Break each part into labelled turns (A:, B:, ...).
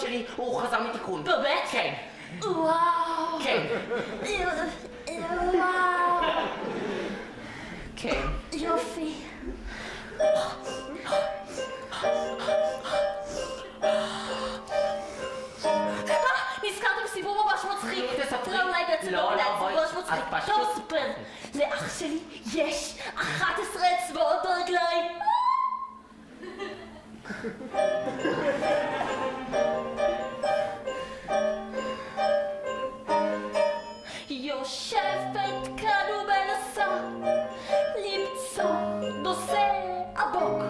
A: שלי הוא חזר מתיקון.
B: באמת?
A: כן.
B: וואו.
A: כן.
B: וואו.
A: כן.
B: יופי. נזכרתי בסיפור ממש מצחיק.
A: תספרי.
B: לא, אולי בעצם
A: לא,
B: לא,
A: בואי.
B: ממש מצחיק.
A: את פשוט...
B: טוב, ספר. לאח שלי יש 11 אצבעות ברגליים. יושבת כאן ומנסה למצוא נושא עמוק,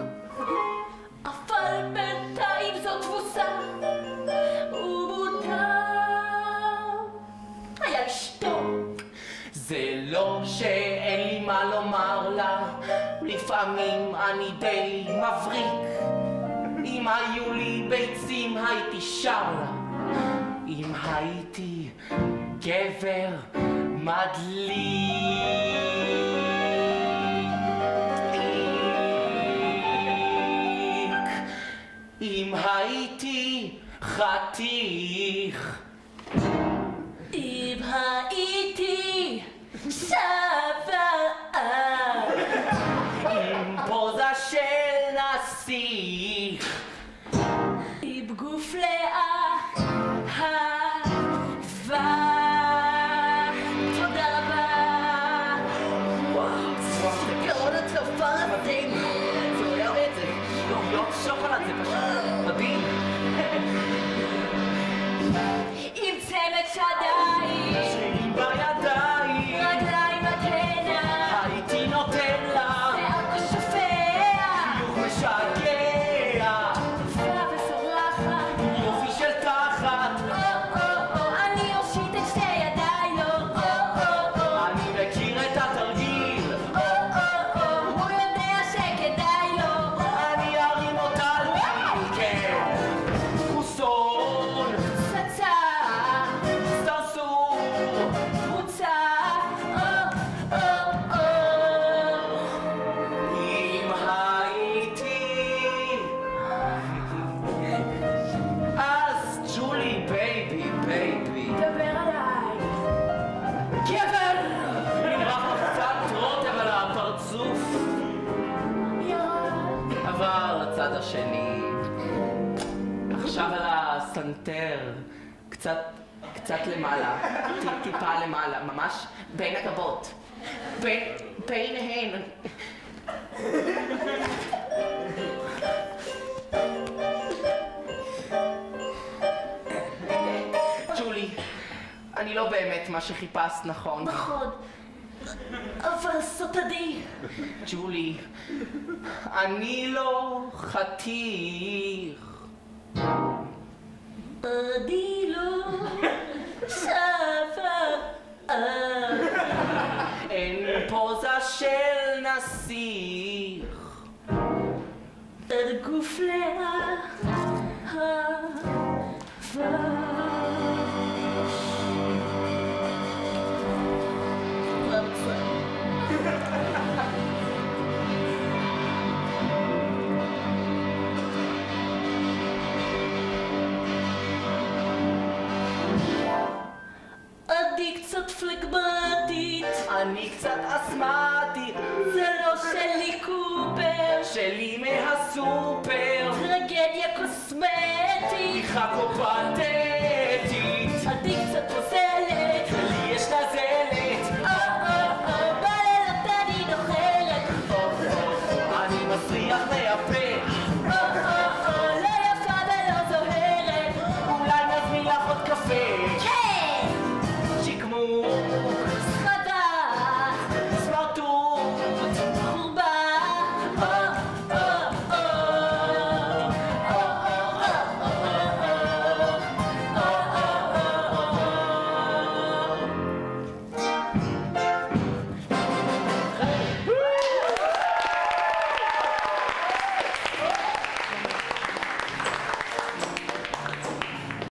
B: אבל בינתיים זו תבוסה ומותר היה לשתוק.
A: זה לא שאין לי מה לומר לה, לפעמים אני די מבריק. אם היו לי ביצים הייתי שר לה, אם הייתי גבר מדליק. אם הייתי חתיך.
B: אם הייתי שווה.
A: עם פוזה של נסיך.
B: עם גוף לאהבה. תודה רבה. וואו, זה גאון הדבר הזה.
A: זה היה בעצם יום שוקולד, זה פשוט מדהים.
B: עם צמד שדיים,
A: שהיא בידיים,
B: רגליים עד הנה,
A: הייתי נותן לה
B: שיער כשופע,
A: חיוך משגע,
B: יפה וסורחת.
A: יופי של תחת.
B: אני אושיט את שתי ידיי לו.
A: אני מכיר את התרגיל,
B: הוא יודע שכדאי לו.
A: אני ארים אותה לי, כן. חוסון,
B: פצצה,
A: סרסור,
B: פרוצה.
A: אם הייתי אז ג'ולי בייבי
B: דבר עליי.
A: גבר! נראה קצת רוטב על הפרצוף,
B: ירד.
A: עבר לצד השני, עכשיו על הסנטר, קצת למעלה, טיפה למעלה, ממש בין הגבות, ביניהן. ג'ולי, אני לא באמת מה שחיפשת, נכון?
B: נכון. אבל סוטדי.
A: ג'ולי, אני לא חתיך.
B: אני לא שווה.
A: אין פוזה של נסיך.
B: אין גוף לאהבה. אני קצת פלגמטית,
A: אני קצת אסמטית,
B: זה לא שלי קופר,
A: שלי מהסופר,
B: טרגדיה קוסמטית,
A: פתיחה קופטית.